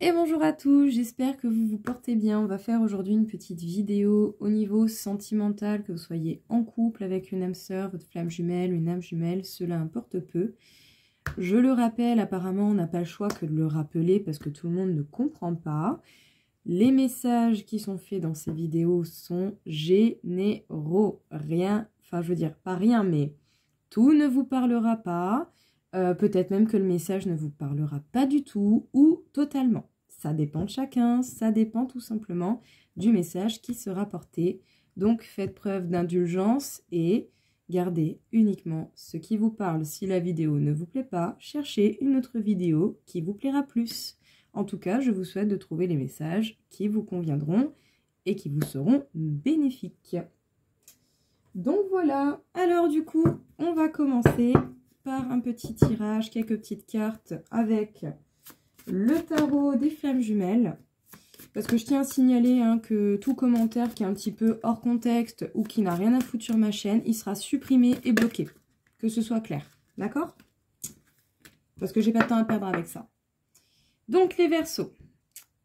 Et bonjour à tous, j'espère que vous vous portez bien. On va faire aujourd'hui une petite vidéo au niveau sentimental, que vous soyez en couple avec une âme sœur, votre flamme jumelle, une âme jumelle, cela importe peu. Je le rappelle, apparemment on n'a pas le choix que de le rappeler parce que tout le monde ne comprend pas. Les messages qui sont faits dans ces vidéos sont généraux. Rien, enfin je veux dire pas rien, mais tout ne vous parlera pas. Peut-être même que le message ne vous parlera pas du tout ou totalement. Ça dépend de chacun, ça dépend tout simplement du message qui sera porté. Donc faites preuve d'indulgence et gardez uniquement ce qui vous parle. Si la vidéo ne vous plaît pas, cherchez une autre vidéo qui vous plaira plus. En tout cas, je vous souhaite de trouver les messages qui vous conviendront et qui vous seront bénéfiques. Donc voilà, alors du coup, on va commencer par un petit tirage, quelques petites cartes avec le tarot des flammes jumelles. Parce que je tiens à signaler que tout commentaire qui est un petit peu hors contexte ou qui n'a rien à foutre sur ma chaîne, il sera supprimé et bloqué. Que ce soit clair, d'accord? Parce que j'ai pas de temps à perdre avec ça. Donc les Verseaux,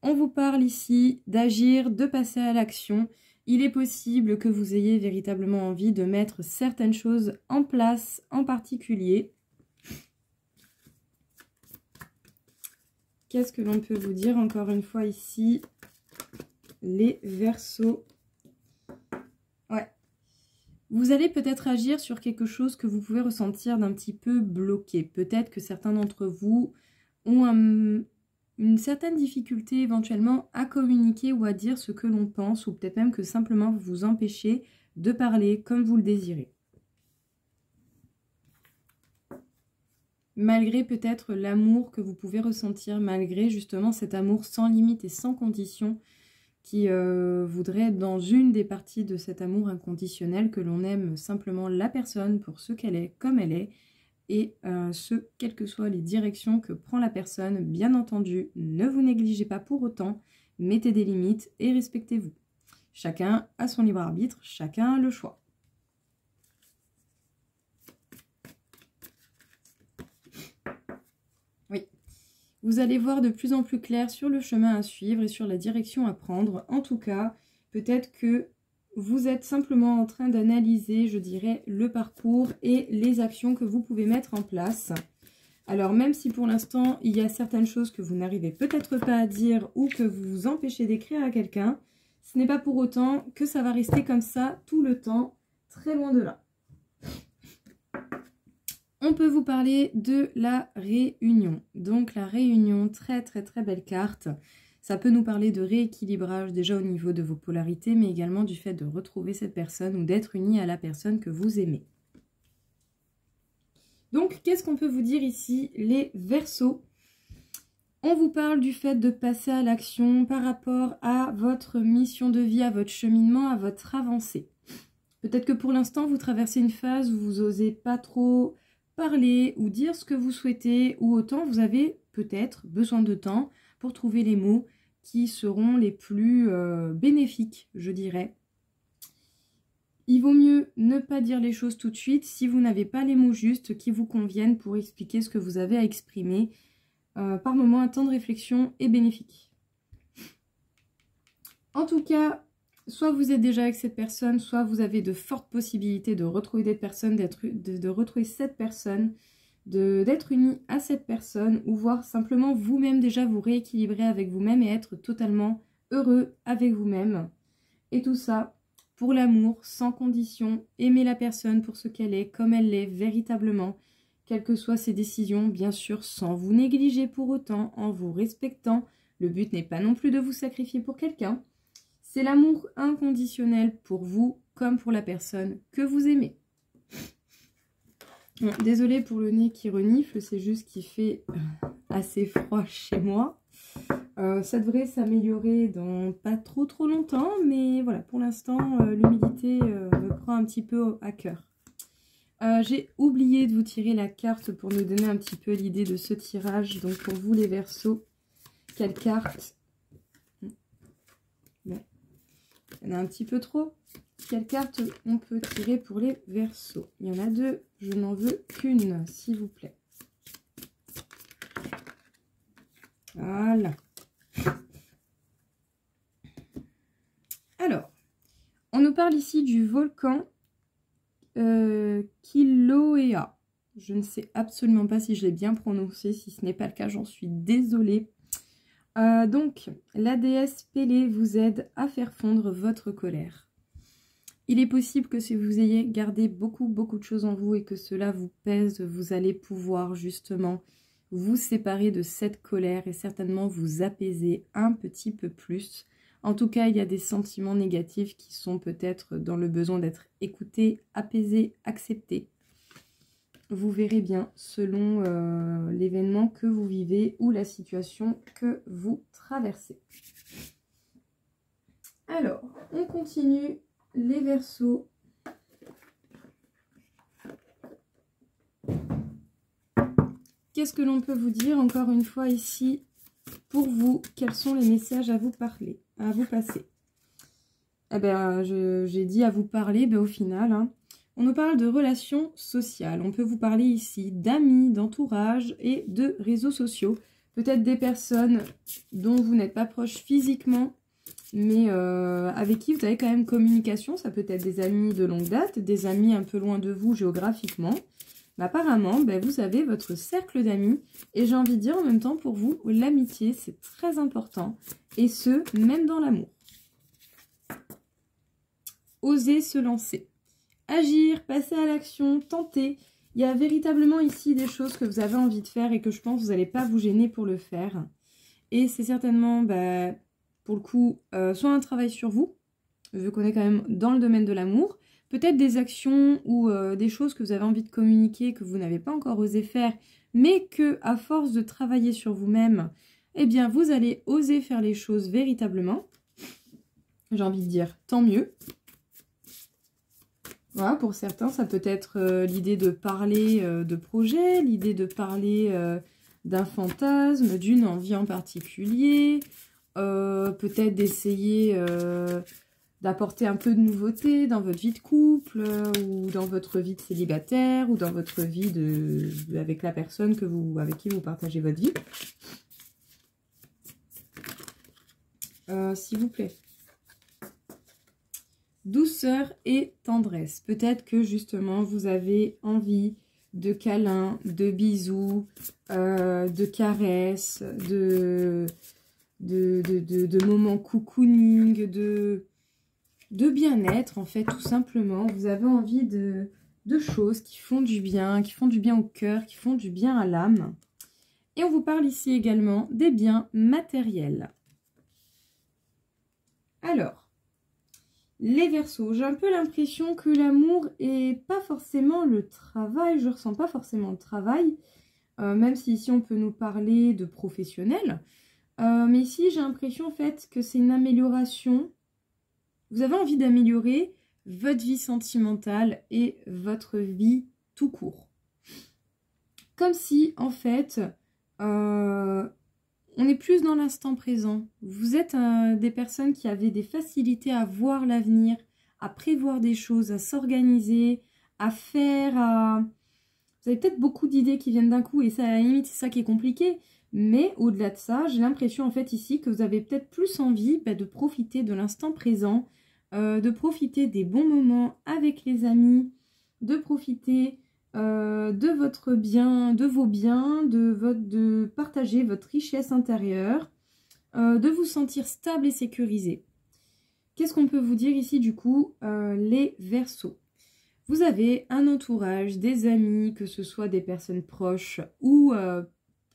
on vous parle ici d'agir, de passer à l'action. Il est possible que vous ayez véritablement envie de mettre certaines choses en place en particulier. Qu'est-ce que l'on peut vous dire encore une fois ici, les Verseaux? Ouais. Vous allez peut-être agir sur quelque chose que vous pouvez ressentir d'un petit peu bloqué. Peut-être que certains d'entre vous ont une certaine difficulté éventuellement à communiquer ou à dire ce que l'on pense, ou peut-être même que simplement vous vous empêchez de parler comme vous le désirez. Malgré peut-être l'amour que vous pouvez ressentir, malgré justement cet amour sans limite et sans condition qui voudrait être dans une des parties de cet amour inconditionnel, que l'on aime simplement la personne pour ce qu'elle est, comme elle est, et ce, quelles que soient les directions que prend la personne. Bien entendu, ne vous négligez pas pour autant, mettez des limites et respectez-vous. Chacun a son libre arbitre, chacun a le choix. Oui, vous allez voir de plus en plus clair sur le chemin à suivre et sur la direction à prendre. En tout cas, peut-être que vous êtes simplement en train d'analyser, je dirais, le parcours et les actions que vous pouvez mettre en place. Alors, même si pour l'instant, il y a certaines choses que vous n'arrivez peut-être pas à dire ou que vous vous empêchez d'écrire à quelqu'un, ce n'est pas pour autant que ça va rester comme ça tout le temps, très loin de là. On peut vous parler de la réunion. Donc, la réunion, très belle carte. Ça peut nous parler de rééquilibrage déjà au niveau de vos polarités, mais également du fait de retrouver cette personne ou d'être uni à la personne que vous aimez. Donc, qu'est-ce qu'on peut vous dire ici, les Verseaux? On vous parle du fait de passer à l'action par rapport à votre mission de vie, à votre cheminement, à votre avancée. Peut-être que pour l'instant, vous traversez une phase où vous n'osez pas trop parler ou dire ce que vous souhaitez, ou autant vous avez peut-être besoin de temps pour trouver les mots qui seront les plus bénéfiques, je dirais. Il vaut mieux ne pas dire les choses tout de suite si vous n'avez pas les mots justes qui vous conviennent pour expliquer ce que vous avez à exprimer. Par moment, un temps de réflexion est bénéfique. En tout cas, soit vous êtes déjà avec cette personne, soit vous avez de fortes possibilités de retrouver des personnes, de retrouver cette personne, d'être uni à cette personne, ou voir simplement vous-même déjà vous rééquilibrer avec vous-même et être totalement heureux avec vous-même. Et tout ça pour l'amour, sans condition, aimer la personne pour ce qu'elle est, comme elle l'est véritablement, quelles que soient ses décisions, bien sûr, sans vous négliger pour autant, en vous respectant. Le but n'est pas non plus de vous sacrifier pour quelqu'un. C'est l'amour inconditionnel pour vous, comme pour la personne que vous aimez. Bon, désolée pour le nez qui renifle, c'est juste qu'il fait assez froid chez moi. Ça devrait s'améliorer dans pas trop longtemps, mais voilà, pour l'instant, l'humidité me prend un petit peu à cœur. J'ai oublié de vous tirer la carte pour nous donner un petit peu l'idée de ce tirage. Donc pour vous les Verseaux, quelle carte? Bon, il y en a un petit peu trop. Quelle carte on peut tirer pour les Verseaux? Il y en a deux, je n'en veux qu'une, s'il vous plaît. Voilà. parle ici du volcan Kilauea. Je ne sais absolument pas si je l'ai bien prononcé. Si ce n'est pas le cas, j'en suis désolée. Donc, la déesse Pélée vous aide à faire fondre votre colère. Il est possible que si vous ayez gardé beaucoup de choses en vous et que cela vous pèse, vous allez pouvoir justement vous séparer de cette colère et certainement vous apaiser un petit peu plus. En tout cas, il y a des sentiments négatifs qui sont peut-être dans le besoin d'être écoutés, apaisés, acceptés. Vous verrez bien selon l'événement que vous vivez ou la situation que vous traversez. Alors, on continue les Verseaux. Qu'est-ce que l'on peut vous dire encore une fois ici pour vous? Quels sont les messages à vous parler, à vous passer? Eh bien, j'ai dit à vous parler, ben, au final, hein, on nous parle de relations sociales. On peut vous parler ici d'amis, d'entourage et de réseaux sociaux. Peut-être des personnes dont vous n'êtes pas proche physiquement, mais avec qui vous avez quand même communication. Ça peut être des amis de longue date, des amis un peu loin de vous géographiquement. Mais apparemment, ben, vous avez votre cercle d'amis. Et j'ai envie de dire en même temps, pour vous, l'amitié, c'est très important. Et ce, même dans l'amour. Osez se lancer. Agir, passer à l'action, tenter. Il y a véritablement ici des choses que vous avez envie de faire et que je pense que vous n'allez pas vous gêner pour le faire. Et c'est certainement, bah, pour le coup, soit un travail sur vous, vu qu'on est quand même dans le domaine de l'amour, peut-être des actions ou des choses que vous avez envie de communiquer, que vous n'avez pas encore osé faire, mais que à force de travailler sur vous-même, eh bien, vous allez oser faire les choses véritablement. J'ai envie de dire, tant mieux. Voilà, pour certains, ça peut être l'idée de parler de projet, l'idée de parler d'un fantasme, d'une envie en particulier, peut-être d'essayer d'apporter un peu de nouveauté dans votre vie de couple, ou dans votre vie de célibataire, ou dans votre vie avec la personne avec qui vous partagez votre vie. S'il vous plaît. Douceur et tendresse. Peut-être que justement vous avez envie de câlins, de bisous, de caresses, de moments cocooning, de bien-être en fait tout simplement. Vous avez envie de choses qui font du bien au cœur, qui font du bien à l'âme. Et on vous parle ici également des biens matériels. Alors, les Verseaux, j'ai un peu l'impression que l'amour est pas forcément le travail, je ressens pas forcément le travail, même si ici on peut nous parler de professionnel, mais ici j'ai l'impression en fait que c'est une amélioration, vous avez envie d'améliorer votre vie sentimentale et votre vie tout court. Comme si en fait, on est plus dans l'instant présent. Vous êtes des personnes qui avaient des facilités à voir l'avenir, à prévoir des choses, à s'organiser, à faire, Vous avez peut-être beaucoup d'idées qui viennent d'un coup et ça, à la limite, c'est ça qui est compliqué. Mais au-delà de ça, j'ai l'impression en fait ici que vous avez peut-être plus envie de profiter de l'instant présent, de profiter des bons moments avec les amis, de profiter de votre bien, de vos biens, de partager votre richesse intérieure, de vous sentir stable et sécurisé. Qu'est-ce qu'on peut vous dire ici du coup, les Verseaux? Vous avez un entourage, des amis, que ce soit des personnes proches ou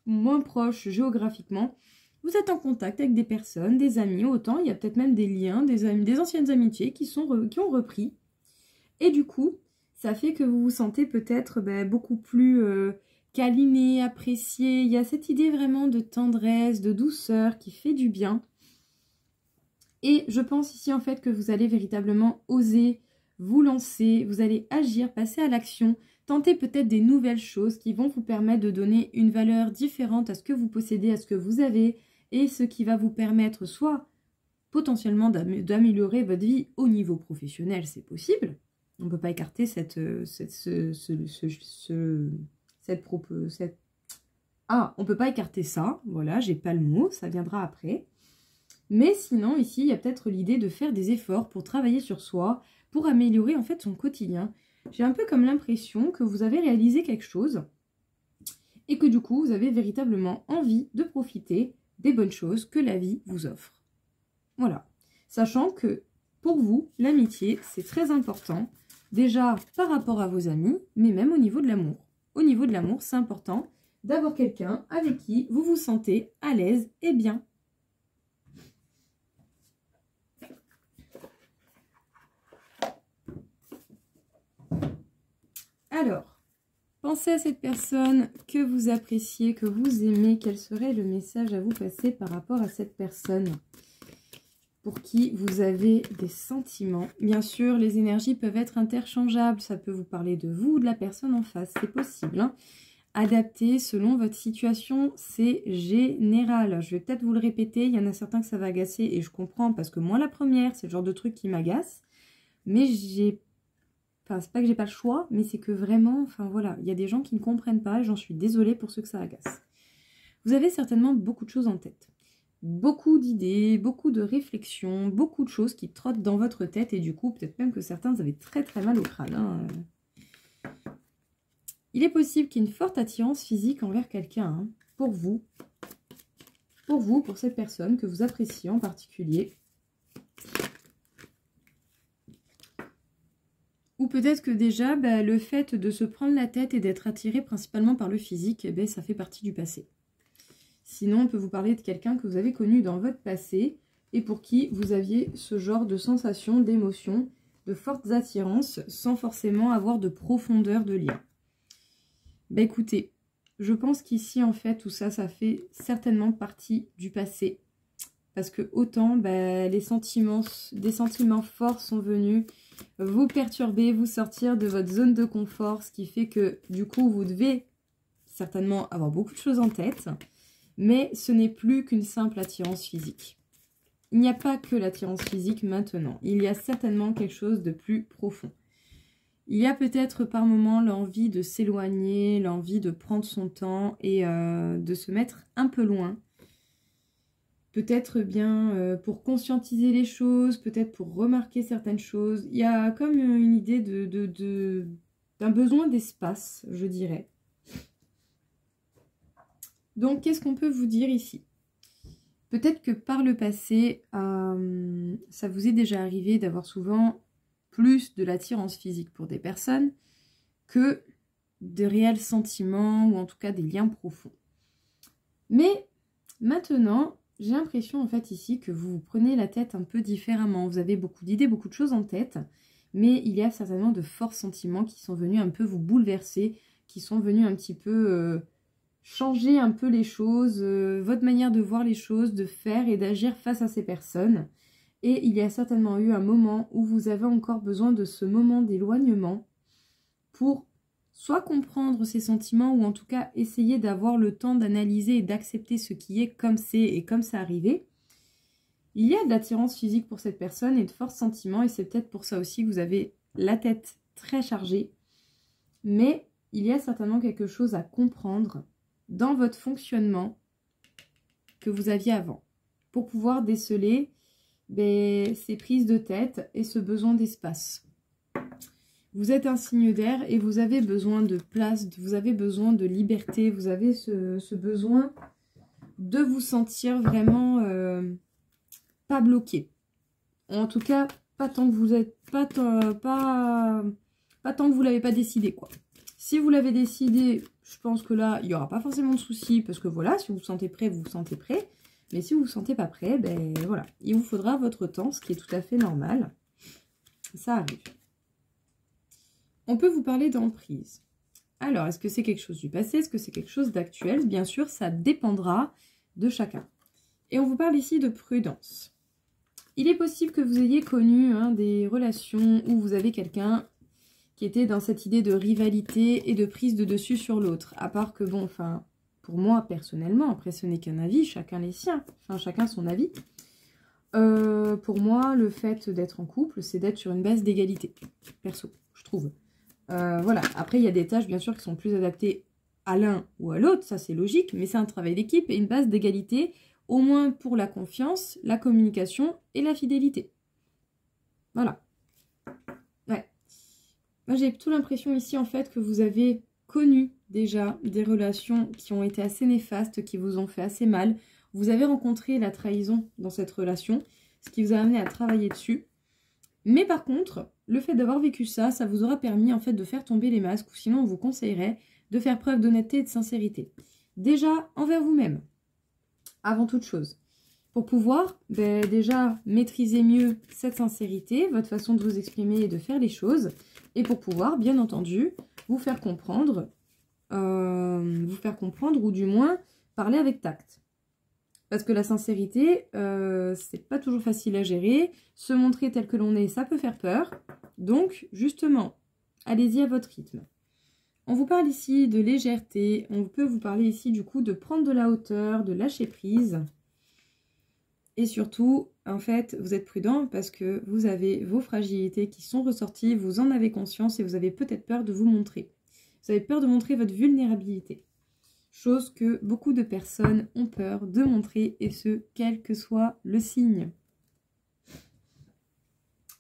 moins proches géographiquement. Vous êtes en contact avec des personnes, des amis, autant il y a peut-être même des liens, des anciennes amitiés qui ont repris. Et du coup, ça fait que vous vous sentez peut-être beaucoup plus câliné, apprécié. Il y a cette idée vraiment de tendresse, de douceur qui fait du bien. Et je pense ici en fait que vous allez véritablement oser vous lancer, vous allez agir, passer à l'action, tenter peut-être des nouvelles choses qui vont vous permettre de donner une valeur différente à ce que vous possédez, à ce que vous avez, et ce qui va vous permettre soit potentiellement d'améliorer votre vie au niveau professionnel, c'est possible. On ne peut pas écarter on peut pas écarter ça, voilà, j'ai pas le mot, ça viendra après. Mais sinon, ici, il y a peut-être l'idée de faire des efforts pour travailler sur soi, pour améliorer en fait son quotidien. J'ai un peu comme l'impression que vous avez réalisé quelque chose et que du coup, vous avez véritablement envie de profiter des bonnes choses que la vie vous offre. Voilà. Sachant que pour vous, l'amitié, c'est très important. Déjà par rapport à vos amis, mais même au niveau de l'amour. Au niveau de l'amour, c'est important d'avoir quelqu'un avec qui vous vous sentez à l'aise et bien. Alors, pensez à cette personne que vous appréciez, que vous aimez. Quel serait le message à vous passer par rapport à cette personne pour qui vous avez des sentiments? Bien sûr, les énergies peuvent être interchangeables. Ça peut vous parler de vous ou de la personne en face. C'est possible, hein. Adapté selon votre situation, c'est général. Je vais peut-être vous le répéter. Il y en a certains que ça va agacer et je comprends parce que moi, la première, c'est le genre de truc qui m'agace. Mais j'ai... Enfin, c'est pas que j'ai pas le choix, mais c'est que vraiment, enfin voilà, il y a des gens qui ne comprennent pas et j'en suis désolée pour ceux que ça agace. Vous avez certainement beaucoup de choses en tête. Beaucoup d'idées, beaucoup de réflexions, beaucoup de choses qui trottent dans votre tête et du coup, peut-être même que certains vous avez très très mal au crâne. Hein. Il est possible qu'il y ait une forte attirance physique envers quelqu'un, hein, pour vous, pour cette personne que vous appréciez en particulier. Ou peut-être que déjà, le fait de se prendre la tête et d'être attiré principalement par le physique, ça fait partie du passé. Sinon, on peut vous parler de quelqu'un que vous avez connu dans votre passé et pour qui vous aviez ce genre de sensation, d'émotion, de fortes attirances sans forcément avoir de profondeur de lien. Écoutez, je pense qu'ici, en fait, tout ça, ça fait certainement partie du passé. Parce que autant des sentiments forts sont venus vous perturber, vous sortir de votre zone de confort, ce qui fait que du coup vous devez certainement avoir beaucoup de choses en tête, mais ce n'est plus qu'une simple attirance physique. Il n'y a pas que l'attirance physique maintenant, il y a certainement quelque chose de plus profond. Il y a peut-être par moments l'envie de s'éloigner, l'envie de prendre son temps et de se mettre un peu loin. Peut-être bien pour conscientiser les choses, peut-être pour remarquer certaines choses. Il y a comme une idée d'un besoin d'espace, je dirais. Donc, qu'est-ce qu'on peut vous dire ici? Peut-être que par le passé, ça vous est déjà arrivé d'avoir souvent plus de l'attirance physique pour des personnes que de réels sentiments ou en tout cas des liens profonds. Mais maintenant... j'ai l'impression en fait ici que vous vous prenez la tête un peu différemment. Vous avez beaucoup d'idées, beaucoup de choses en tête, mais il y a certainement de forts sentiments qui sont venus un peu vous bouleverser, qui sont venus un petit peu changer un peu les choses, votre manière de voir les choses, de faire et d'agir face à ces personnes. Et il y a certainement eu un moment où vous avez encore besoin de ce moment d'éloignement pour soit comprendre ces sentiments ou en tout cas essayer d'avoir le temps d'analyser et d'accepter ce qui est comme c'est et comme ça arrivé. Il y a de l'attirance physique pour cette personne et de forts sentiments et c'est peut-être pour ça aussi que vous avez la tête très chargée. Mais il y a certainement quelque chose à comprendre dans votre fonctionnement que vous aviez avant pour pouvoir déceler ces prises de tête et ce besoin d'espace. Vous êtes un signe d'air et vous avez besoin de place, vous avez besoin de liberté, vous avez ce besoin de vous sentir vraiment pas bloqué. En tout cas, pas tant que vous êtes pas tant que vous l'avez pas décidé, quoi. Si vous l'avez décidé, je pense que là, il n'y aura pas forcément de soucis parce que voilà, si vous vous sentez prêt, vous vous sentez prêt. Mais si vous ne vous sentez pas prêt, voilà, il vous faudra votre temps, ce qui est tout à fait normal. Ça arrive. On peut vous parler d'emprise. Alors, est-ce que c'est quelque chose du passé? Est-ce que c'est quelque chose d'actuel? Bien sûr, ça dépendra de chacun. Et on vous parle ici de prudence. Il est possible que vous ayez connu des relations où vous avez quelqu'un qui était dans cette idée de rivalité et de prise de dessus sur l'autre. À part que, bon, enfin, pour moi, personnellement, après ce n'est qu'un avis, chacun les siens, enfin, chacun son avis. Pour moi, le fait d'être en couple, c'est d'être sur une base d'égalité, perso, je trouve. Voilà, après il y a des tâches bien sûr qui sont plus adaptées à l'un ou à l'autre, ça c'est logique, mais c'est un travail d'équipe et une base d'égalité au moins pour la confiance, la communication et la fidélité. Voilà. Ouais. Moi, j'ai plutôt l'impression ici, en fait, que vous avez connu déjà des relations qui ont été assez néfastes, qui vous ont fait assez mal. Vous avez rencontré la trahison dans cette relation, ce qui vous a amené à travailler dessus. Mais par contre, le fait d'avoir vécu ça, ça vous aura permis en fait de faire tomber les masques, ou sinon on vous conseillerait de faire preuve d'honnêteté et de sincérité. Déjà envers vous-même, avant toute chose. Pour pouvoir déjà maîtriser mieux cette sincérité, votre façon de vous exprimer et de faire les choses, et pour pouvoir, bien entendu, vous faire comprendre ou du moins parler avec tact. Parce que la sincérité, c'est pas toujours facile à gérer. Se montrer tel que l'on est, ça peut faire peur. Donc, justement, allez-y à votre rythme. On vous parle ici de légèreté. On peut vous parler ici, du coup, de prendre de la hauteur, de lâcher prise. Et surtout, en fait, vous êtes prudent parce que vous avez vos fragilités qui sont ressorties. Vous en avez conscience et vous avez peut-être peur de vous montrer. Vous avez peur de montrer votre vulnérabilité. Chose que beaucoup de personnes ont peur de montrer, et ce, quel que soit le signe.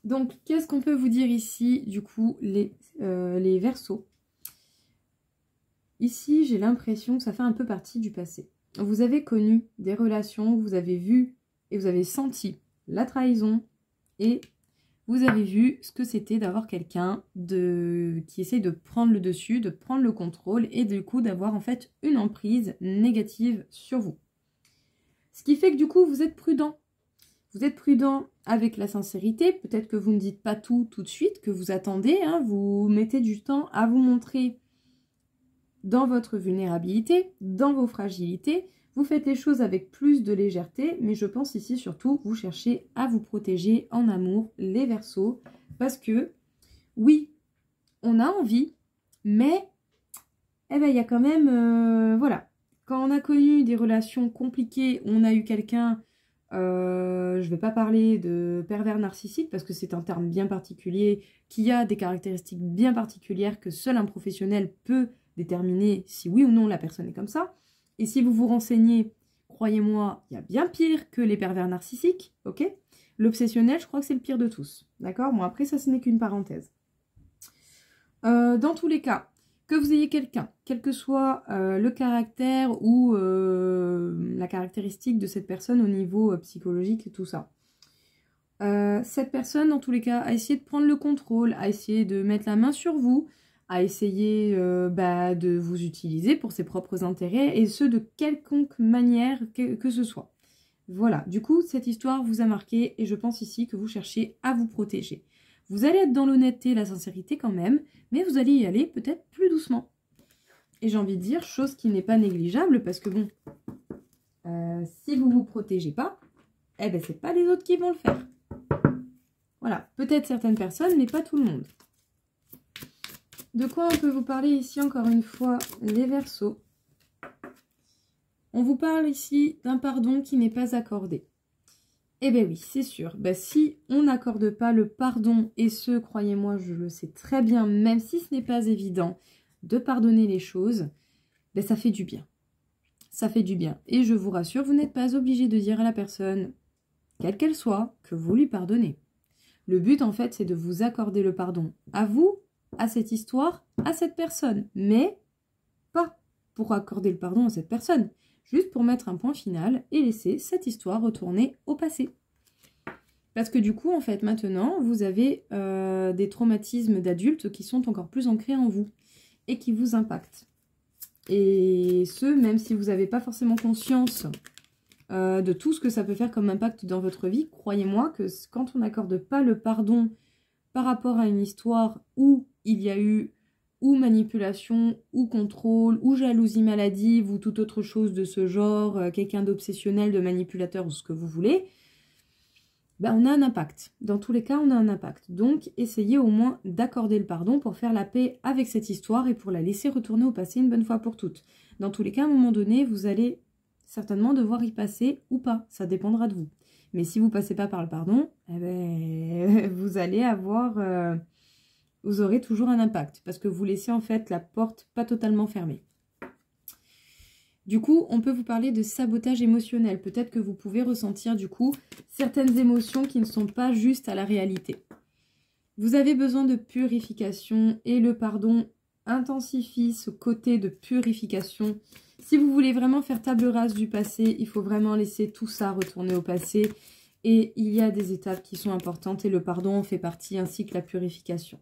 Donc, qu'est-ce qu'on peut vous dire ici, du coup, les Verseaux? Ici, j'ai l'impression que ça fait un peu partie du passé. Vous avez connu des relations, vous avez vu et vous avez senti la trahison, et vous avez vu ce que c'était d'avoir quelqu'un qui essaie de prendre le dessus, de prendre le contrôle et du coup d'avoir en fait une emprise négative sur vous. Ce qui fait que du coup vous êtes prudent. Vous êtes prudent avec la sincérité. Peut-être que vous ne dites pas tout de suite, que vous attendez. Vous mettez du temps à vous montrer dans votre vulnérabilité, dans vos fragilités. Vous faites les choses avec plus de légèreté, mais je pense ici surtout, vous cherchez à vous protéger en amour, les Verseaux, parce que, oui, on a envie, mais, il y a quand même, voilà, quand on a connu des relations compliquées, on a eu quelqu'un, je ne vais pas parler de pervers narcissique, parce que c'est un terme bien particulier, qui a des caractéristiques bien particulières que seul un professionnel peut déterminer si oui ou non la personne est comme ça. Et si vous vous renseignez, croyez-moi, il y a bien pire que les pervers narcissiques, ok? L'obsessionnel, je crois que c'est le pire de tous, d'accord? Bon, après, ça, ce n'est qu'une parenthèse. Dans tous les cas, que vous ayez quelqu'un, quel que soit le caractère ou la caractéristique de cette personne au niveau psychologique et tout ça, cette personne, dans tous les cas, a essayé de prendre le contrôle, a essayé de mettre la main sur vous, à essayer de vous utiliser pour ses propres intérêts, et ce, de quelconque manière que ce soit. Voilà, du coup, cette histoire vous a marqué, et je pense ici que vous cherchez à vous protéger. Vous allez être dans l'honnêteté et la sincérité quand même, mais vous allez y aller peut-être plus doucement. Et j'ai envie de dire, chose qui n'est pas négligeable, parce que bon, si vous ne vous protégez pas, c'est pas les autres qui vont le faire. Voilà, peut-être certaines personnes, mais pas tout le monde. De quoi on peut vous parler ici, encore une fois, les Verseaux? On vous parle ici d'un pardon qui n'est pas accordé. Eh bien oui, c'est sûr. Si on n'accorde pas le pardon, et ce, croyez-moi, je le sais très bien, même si ce n'est pas évident, de pardonner les choses, ça fait du bien. Ça fait du bien. Et je vous rassure, vous n'êtes pas obligé de dire à la personne, quelle qu'elle soit, que vous lui pardonnez. Le but, en fait, c'est de vous accorder le pardon à vous, à cette histoire, à cette personne, mais pas pour accorder le pardon à cette personne, juste pour mettre un point final et laisser cette histoire retourner au passé. Parce que du coup, en fait, maintenant, vous avez des traumatismes d'adultes qui sont encore plus ancrés en vous et qui vous impactent. Et ce, même si vous n'avez pas forcément conscience de tout ce que ça peut faire comme impact dans votre vie, croyez-moi que quand on n'accorde pas le pardon par rapport à une histoire où il y a eu ou manipulation, ou contrôle, ou jalousie maladive, ou toute autre chose de ce genre, quelqu'un d'obsessionnel, de manipulateur, ou ce que vous voulez, on a un impact. Dans tous les cas, on a un impact. Donc, essayez au moins d'accorder le pardon pour faire la paix avec cette histoire et pour la laisser retourner au passé une bonne fois pour toutes. Dans tous les cas, à un moment donné, vous allez certainement devoir y passer ou pas. Ça dépendra de vous. Mais si vous ne passez pas par le pardon, vous allez avoir... vous aurez toujours un impact, parce que vous laissez en fait la porte pas totalement fermée. Du coup, on peut vous parler de sabotage émotionnel. Peut-être que vous pouvez ressentir du coup certaines émotions qui ne sont pas justes à la réalité. Vous avez besoin de purification et le pardon intensifie ce côté de purification. Si vous voulez vraiment faire table rase du passé, il faut vraiment laisser tout ça retourner au passé. Et il y a des étapes qui sont importantes et le pardon en fait partie, ainsi que la purification.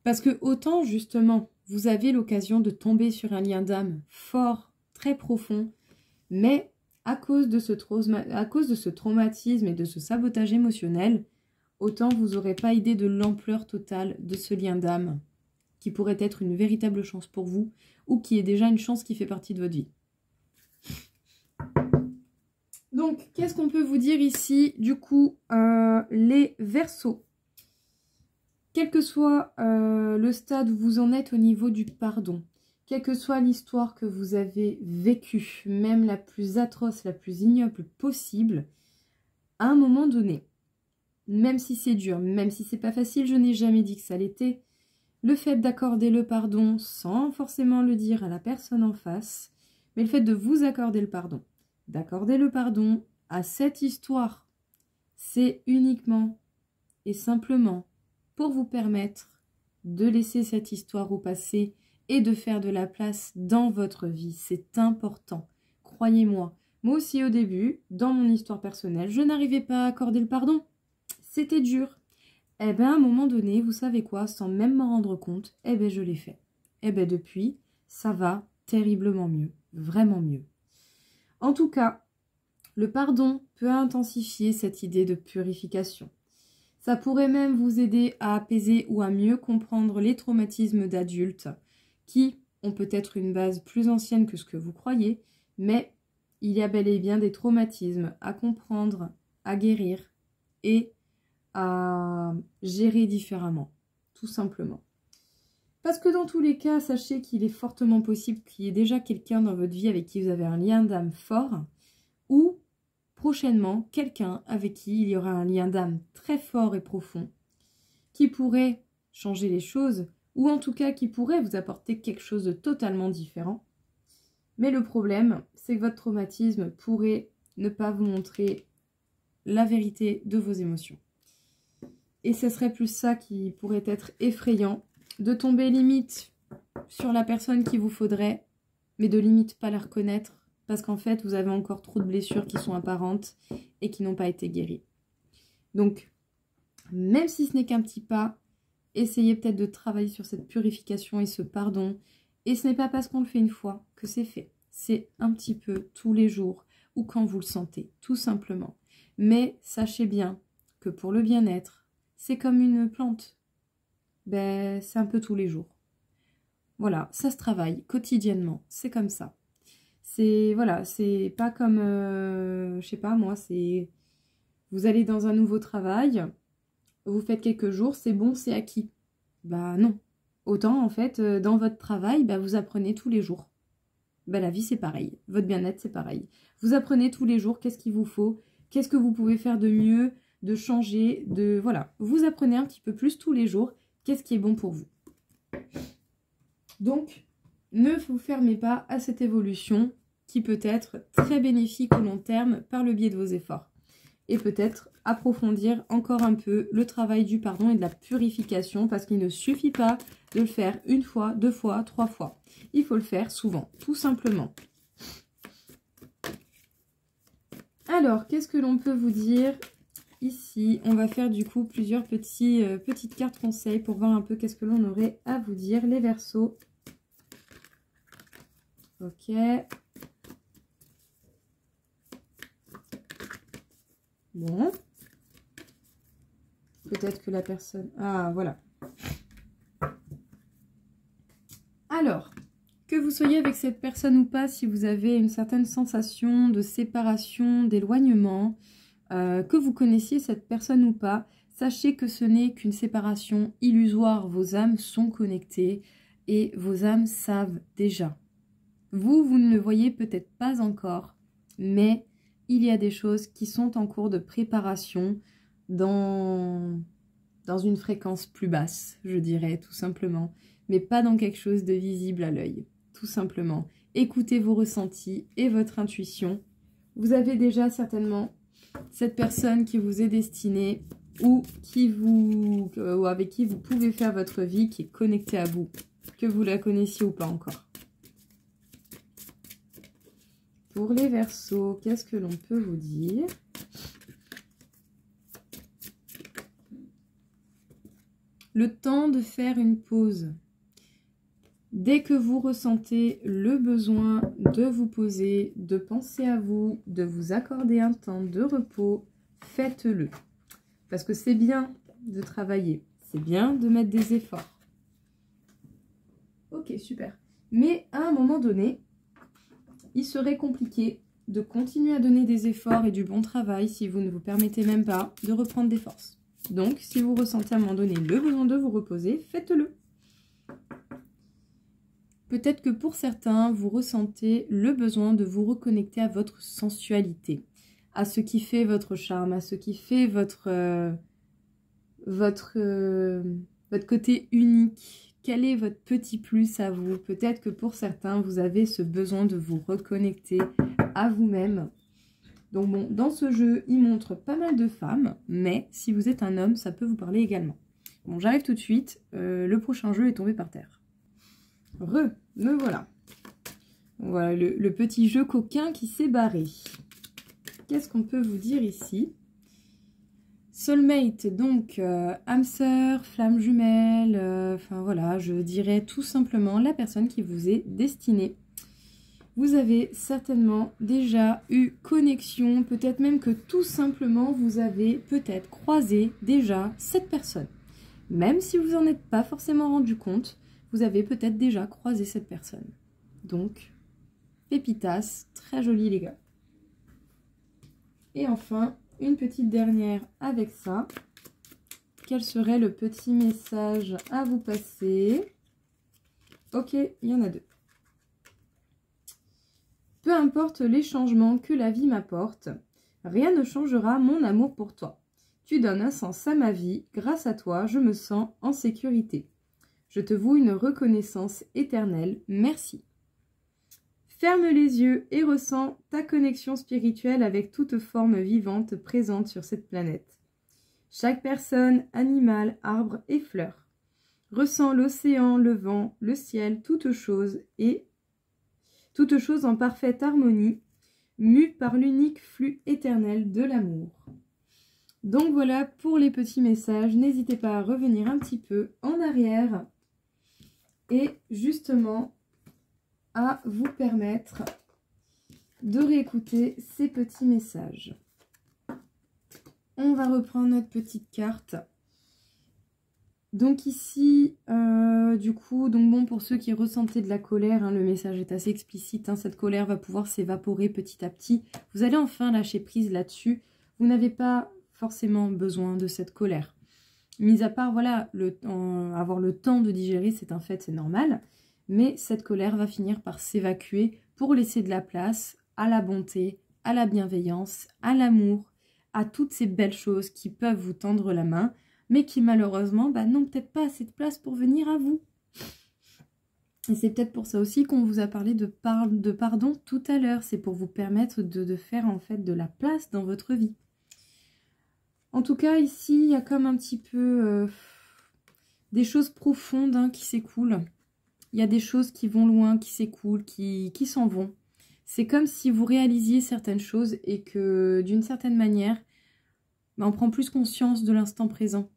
Parce que autant justement, vous avez l'occasion de tomber sur un lien d'âme fort, très profond, mais à cause de ce traumatisme et de ce sabotage émotionnel, autant vous n'aurez pas idée de l'ampleur totale de ce lien d'âme, qui pourrait être une véritable chance pour vous, ou qui est déjà une chance qui fait partie de votre vie. Donc, qu'est-ce qu'on peut vous dire ici? Du coup, les Verseaux, quel que soit le stade où vous en êtes au niveau du pardon, quelle que soit l'histoire que vous avez vécue, même la plus atroce, la plus ignoble possible, à un moment donné, même si c'est dur, même si c'est pas facile, je n'ai jamais dit que ça l'était, le fait d'accorder le pardon sans forcément le dire à la personne en face, mais le fait de vous accorder le pardon, d'accorder le pardon à cette histoire, c'est uniquement et simplement pour vous permettre de laisser cette histoire au passé et de faire de la place dans votre vie. C'est important, croyez-moi. Moi aussi au début, dans mon histoire personnelle, je n'arrivais pas à accorder le pardon. C'était dur. Eh bien, à un moment donné, vous savez quoi, sans même m'en rendre compte, eh bien, je l'ai fait. Eh bien, depuis, ça va terriblement mieux, vraiment mieux. En tout cas, le pardon peut intensifier cette idée de purification. Ça pourrait même vous aider à apaiser ou à mieux comprendre les traumatismes d'adultes qui ont peut-être une base plus ancienne que ce que vous croyez, mais il y a bel et bien des traumatismes à comprendre, à guérir et à gérer différemment, tout simplement. Parce que dans tous les cas, sachez qu'il est fortement possible qu'il y ait déjà quelqu'un dans votre vie avec qui vous avez un lien d'âme fort, ou prochainement quelqu'un avec qui il y aura un lien d'âme très fort et profond, qui pourrait changer les choses, ou en tout cas qui pourrait vous apporter quelque chose de totalement différent. Mais le problème, c'est que votre traumatisme pourrait ne pas vous montrer la vérité de vos émotions. Et ce serait plus ça qui pourrait être effrayant, de tomber limite sur la personne qu'il vous faudrait, mais de limite pas la reconnaître, parce qu'en fait, vous avez encore trop de blessures qui sont apparentes et qui n'ont pas été guéries. Donc, même si ce n'est qu'un petit pas, essayez peut-être de travailler sur cette purification et ce pardon. Et ce n'est pas parce qu'on le fait une fois que c'est fait. C'est un petit peu tous les jours ou quand vous le sentez, tout simplement. Mais sachez bien que pour le bien-être, c'est comme une plante. Ben, c'est un peu tous les jours. Voilà, ça se travaille quotidiennement, c'est comme ça. C'est, voilà, c'est pas comme, je sais pas moi, c'est, vous allez dans un nouveau travail, vous faites quelques jours, c'est bon, c'est acquis. Bah non. Autant, en fait, dans votre travail, bah, vous apprenez tous les jours. Bah, la vie, c'est pareil. Votre bien-être, c'est pareil. Vous apprenez tous les jours qu'est-ce qu'il vous faut, qu'est-ce que vous pouvez faire de mieux, de changer, de... Voilà. Vous apprenez un petit peu plus tous les jours qu'est-ce qui est bon pour vous. Donc, ne vous fermez pas à cette évolution qui peut être très bénéfique au long terme par le biais de vos efforts. Et peut-être approfondir encore un peu le travail du pardon et de la purification, parce qu'il ne suffit pas de le faire une fois, deux fois, trois fois. Il faut le faire souvent, tout simplement. Alors, qu'est-ce que l'on peut vous dire ici? On va faire du coup plusieurs petites cartes conseils pour voir un peu qu'est-ce que l'on aurait à vous dire, les Verseaux. Ok. Bon. Peut-être que la personne... Ah, voilà. Alors, que vous soyez avec cette personne ou pas, si vous avez une certaine sensation de séparation, d'éloignement, que vous connaissiez cette personne ou pas, sachez que ce n'est qu'une séparation illusoire. Vos âmes sont connectées et vos âmes savent déjà. Vous ne le voyez peut-être pas encore, mais il y a des choses qui sont en cours de préparation dans une fréquence plus basse, je dirais, tout simplement. Mais pas dans quelque chose de visible à l'œil, tout simplement. écoutez vos ressentis et votre intuition. Vous avez déjà certainement cette personne qui vous est destinée ou avec qui vous pouvez faire votre vie, qui est connectée à vous, que vous la connaissiez ou pas encore. Pour les Verseaux, qu'est-ce que l'on peut vous dire? Le temps de faire une pause. Dès que vous ressentez le besoin de vous poser, de penser à vous, de vous accorder un temps de repos, faites-le. Parce que c'est bien de travailler, c'est bien de mettre des efforts. Ok, super. Mais à un moment donné, il serait compliqué de continuer à donner des efforts et du bon travail si vous ne vous permettez même pas de reprendre des forces. Donc, si vous ressentez à un moment donné le besoin de vous reposer, faites-le. Peut-être que pour certains, vous ressentez le besoin de vous reconnecter à votre sensualité, à ce qui fait votre charme, à ce qui fait votre côté unique. Quel est votre petit plus à vous? Peut-être que pour certains, vous avez ce besoin de vous reconnecter à vous-même. Donc bon, dans ce jeu, il montre pas mal de femmes, mais si vous êtes un homme, ça peut vous parler également. Bon, j'arrive tout de suite, le prochain jeu est tombé par terre. Me voilà. Voilà, le petit jeu coquin qui s'est barré. Qu'est-ce qu'on peut vous dire ici? Soulmate, donc âme sœur, flamme jumelle, enfin voilà, je dirais tout simplement la personne qui vous est destinée. Vous avez certainement déjà eu connexion, peut-être même que tout simplement vous avez peut-être croisé déjà cette personne. Même si vous n'en êtes pas forcément rendu compte, vous avez peut-être déjà croisé cette personne. Donc, pépitas, très joli les gars. Et enfin, une petite dernière avec ça. Quel serait le petit message à vous passer? Ok, il y en a deux. Peu importe les changements que la vie m'apporte, rien ne changera mon amour pour toi. Tu donnes un sens à ma vie, grâce à toi, je me sens en sécurité. Je te voue une reconnaissance éternelle, merci. Ferme les yeux et ressens ta connexion spirituelle avec toute forme vivante présente sur cette planète. Chaque personne, animal, arbre et fleur. Ressens l'océan, le vent, le ciel, toutes choses en parfaite harmonie, mues par l'unique flux éternel de l'amour. Donc voilà pour les petits messages. N'hésitez pas à revenir un petit peu en arrière et justement à vous permettre de réécouter ces petits messages. On va reprendre notre petite carte. Donc ici, du coup, donc bon, pour ceux qui ressentaient de la colère, hein, le message est assez explicite, hein, cette colère va pouvoir s'évaporer petit à petit. Vous allez enfin lâcher prise là-dessus. Vous n'avez pas forcément besoin de cette colère. Mis à part, voilà, avoir le temps de digérer, c'est un fait, c'est normal. Mais cette colère va finir par s'évacuer pour laisser de la place à la bonté, à la bienveillance, à l'amour, à toutes ces belles choses qui peuvent vous tendre la main, mais qui malheureusement n'ont peut-être pas assez de place pour venir à vous. Et c'est peut-être pour ça aussi qu'on vous a parlé de pardon tout à l'heure. C'est pour vous permettre de faire en fait de la place dans votre vie. En tout cas, ici, il y a comme un petit peu des choses profondes hein, qui s'écoulent. Il y a des choses qui vont loin, qui s'écoulent, qui s'en vont. C'est comme si vous réalisiez certaines choses et que d'une certaine manière, on prend plus conscience de l'instant présent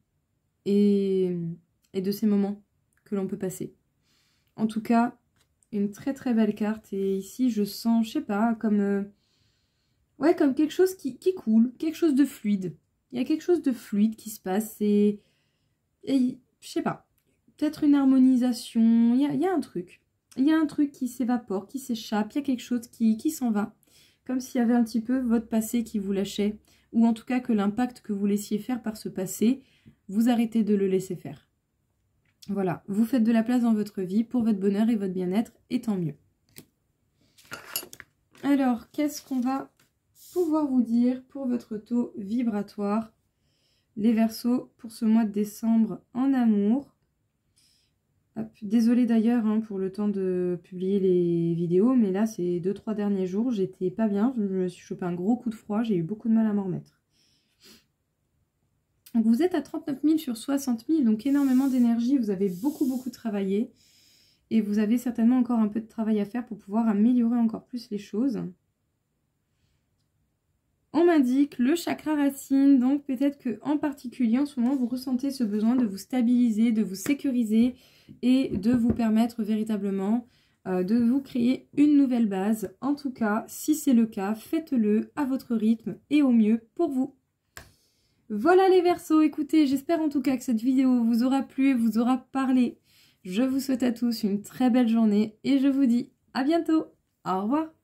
et de ces moments que l'on peut passer. En tout cas, une très très belle carte. Et ici, je sens, je sais pas, comme quelque chose qui coule, quelque chose de fluide. Il y a quelque chose de fluide qui se passe et je sais pas, peut-être une harmonisation, il y a un truc. Il y a un truc qui s'évapore, qui s'échappe, il y a quelque chose qui s'en va. Comme s'il y avait un petit peu votre passé qui vous lâchait, ou en tout cas que l'impact que vous laissiez faire par ce passé, vous arrêtez de le laisser faire. Voilà, vous faites de la place dans votre vie pour votre bonheur et votre bien-être, et tant mieux. Alors, qu'est-ce qu'on va pouvoir vous dire pour votre taux vibratoire, les Verseaux, pour ce mois de décembre en amour? Hop. Désolée d'ailleurs hein, pour le temps de publier les vidéos, mais là, ces 2-3 derniers jours, j'étais pas bien. Je me suis chopé un gros coup de froid, j'ai eu beaucoup de mal à m'en remettre. Donc vous êtes à 39 000 sur 60 000, donc énormément d'énergie. Vous avez beaucoup travaillé. Et vous avez certainement encore un peu de travail à faire pour pouvoir améliorer encore plus les choses. On m'indique le chakra racine, donc peut-être qu'en particulier en ce moment vous ressentez ce besoin de vous stabiliser, de vous sécuriser et de vous permettre véritablement de vous créer une nouvelle base. En tout cas, si c'est le cas, faites-le à votre rythme et au mieux pour vous. Voilà les Verseaux, écoutez, j'espère en tout cas que cette vidéo vous aura plu et vous aura parlé. Je vous souhaite à tous une très belle journée et je vous dis à bientôt. Au revoir.